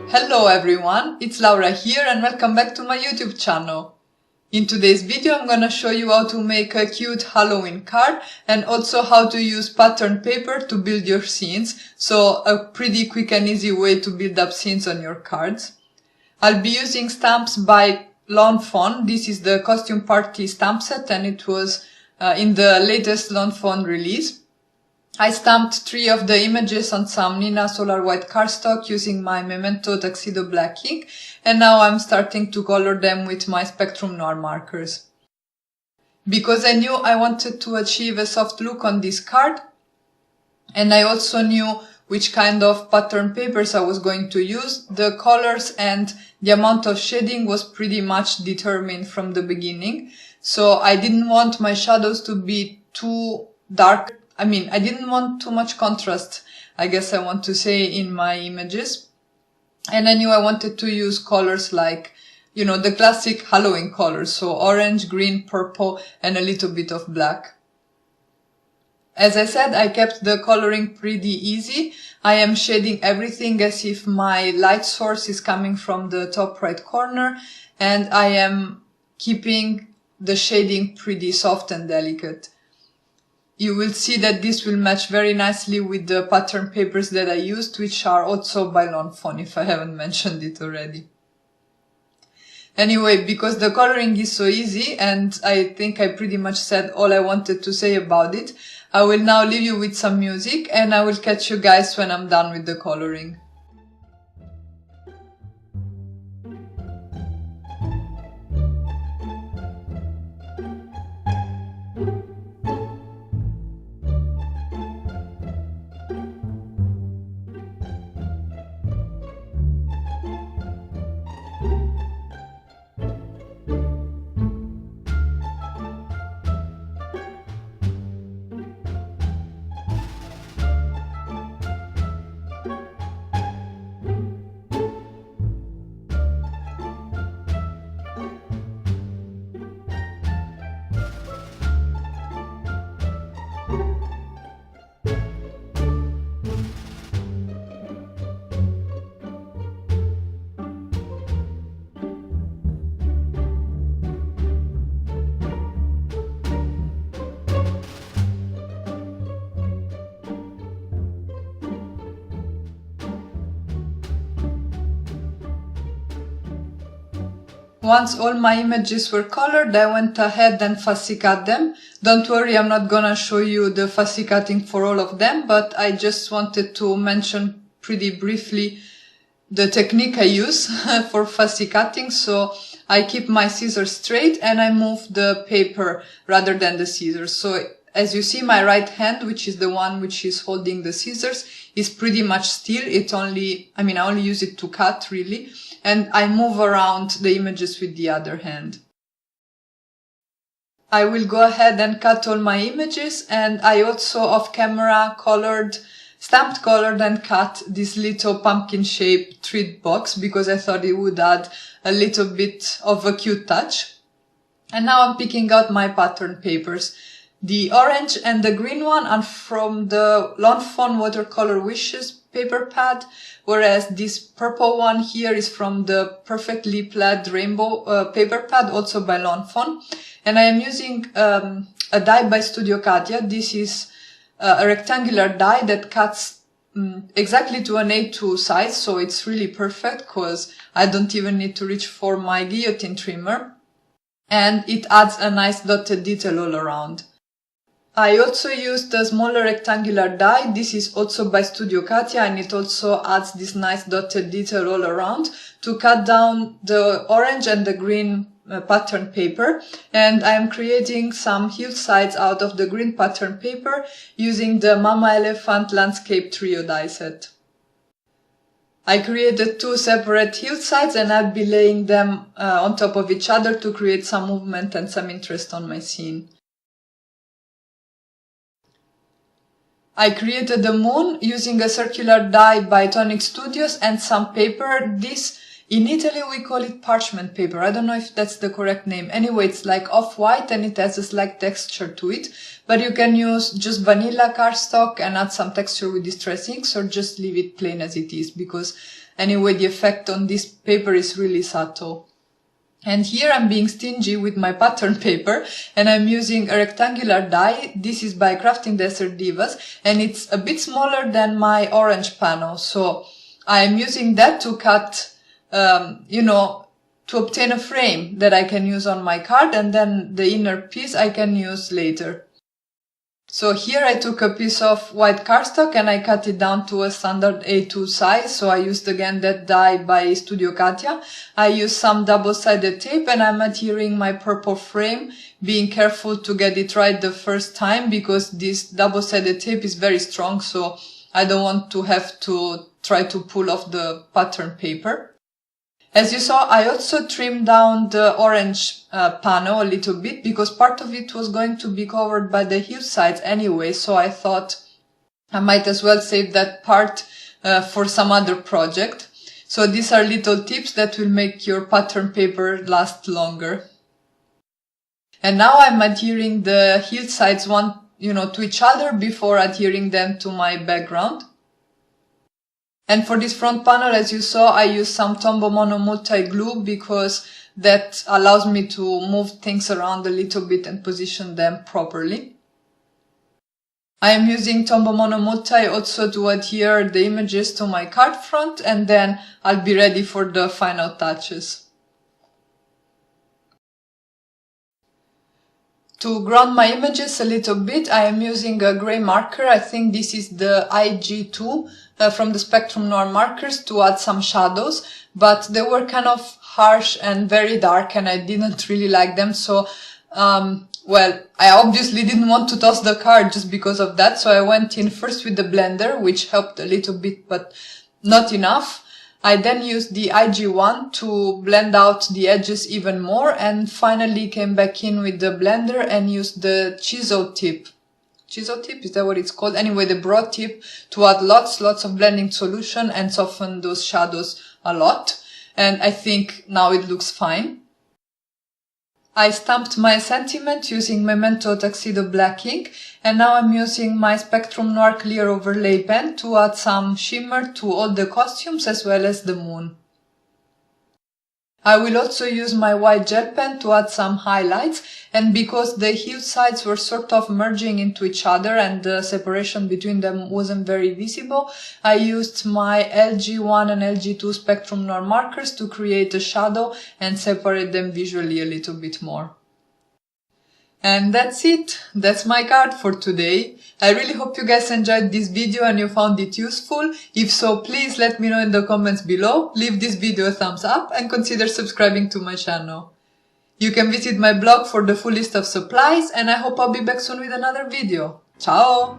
Hello everyone, it's Laura here and welcome back to my YouTube channel. In today's video I'm gonna show you how to make a cute Halloween card and also how to use pattern paper to build your scenes, so a pretty quick and easy way to build up scenes on your cards. I'll be using stamps by Fawn. This is the costume party stamp set and it was in the latest Fawn release. I stamped 3 of the images on some neenah solar white cardstock using my Memento Tuxedo black ink, and now I'm starting to color them with my Spectrum Noir markers. Because I knew I wanted to achieve a soft look on this card, and I also knew which kind of pattern papers I was going to use, the colors and the amount of shading was pretty much determined from the beginning. So I didn't want my shadows to be too dark. I didn't want too much contrast, I guess I want to say, in my images. And I knew I wanted to use colors like, the classic Halloween colors, so orange, green, purple, and a little bit of black. As I said, I kept the coloring pretty easy. I am shading everything as if my light source is coming from the top right corner, and I am keeping the shading pretty soft and delicate. You will see that this will match very nicely with the pattern papers that I used, which are also by Fawn, if I haven't mentioned it already. Anyway, because the coloring is so easy, and I think I pretty much said all I wanted to say about it, I will now leave you with some music, and I will catch you guys when I'm done with the coloring. Once all my images were colored, I went ahead and fussy cut them. Don't worry, I'm not gonna show you the fussy cutting for all of them, but I just wanted to mention pretty briefly the technique I use for fussy cutting. So I keep my scissors straight and I move the paper rather than the scissors. So as you see, my right hand, which is the one which is holding the scissors, is pretty much still. I only use it to cut really. And I move around the images with the other hand. I will go ahead and cut all my images, and I also off camera stamped, colored and cut this little pumpkin shaped treat box because I thought it would add a little bit of a cute touch. And now I'm picking out my pattern papers. The orange and the green one are from the Fawn Watercolor Wishes paper pad, whereas this purple one here is from the Perfectly Plaid Rainbow paper pad, also by Fawn. And I am using a die by Studio Katia. This is a rectangular die that cuts exactly to an A2 size, so it's really perfect because I don't even need to reach for my guillotine trimmer. And it adds a nice dotted detail all around. I also used a smaller rectangular die. This is also by Studio Katia and it also adds this nice dotted detail all around to cut down the orange and the green pattern paper. And I am creating some hillsides out of the green pattern paper using the Mama Elephant Landscape Trio die set. I created 2 separate hillsides and I'll be laying them on top of each other to create some movement and some interest on my scene. I created the moon using a circular die by Tonic Studios and some paper. This In Italy we call it parchment paper. I don't know if that's the correct name. Anyway, it's like off-white and it has a slight texture to it. But you can use just vanilla cardstock and add some texture with distress inks, or just leave it plain as it is, because anyway the effect on this paper is really subtle. And here I'm being stingy with my pattern paper and I'm using a rectangular die. This is by Crafting Desert Divas and it's a bit smaller than my orange panel. So I'm using that to cut, to obtain a frame that I can use on my card, and then the inner piece I can use later. So here I took a piece of white cardstock and I cut it down to a standard A2 size. So I used again that die by Studio Katia. I used some double-sided tape and I'm adhering my purple frame, being careful to get it right the first time because this double-sided tape is very strong, so I don't want to have to try to pull off the pattern paper. As you saw, I also trimmed down the orange panel a little bit because part of it was going to be covered by the hillsides anyway, so I thought I might as well save that part for some other project. So these are little tips that will make your pattern paper last longer. And now I'm adhering the hillsides to each other before adhering them to my background. And for this front panel, as you saw, I used some Tombow Mono Multi glue because that allows me to move things around a little bit and position them properly. I am using Tombow Mono Multi also to adhere the images to my card front, and then I'll be ready for the final touches. To ground my images a little bit, I am using a grey marker. I think this is the IG2 from the Spectrum Noir markers to add some shadows, but they were kind of harsh and very dark and I didn't really like them. So, I obviously didn't want to toss the card just because of that. So I went in first with the blender, which helped a little bit, but not enough. I then used the IG1 to blend out the edges even more, and finally came back in with the blender and used the chisel tip. Chisel tip, is that what it's called? Anyway, the broad tip to add lots of blending solution and soften those shadows a lot. And I think now it looks fine. I stamped my sentiment using Memento Tuxedo Black ink, and now I'm using my Spectrum Noir Clear Overlay pen to add some shimmer to all the costumes as well as the moon. I will also use my white gel pen to add some highlights, and because the hillsides were sort of merging into each other and the separation between them wasn't very visible, I used my LG1 and LG2 Spectrum Noir markers to create a shadow and separate them visually a little bit more. And that's it. That's my card for today. I really hope you guys enjoyed this video and you found it useful. If so, please let me know in the comments below, leave this video a thumbs up and consider subscribing to my channel. You can visit my blog for the full list of supplies, and I hope I'll be back soon with another video. Ciao!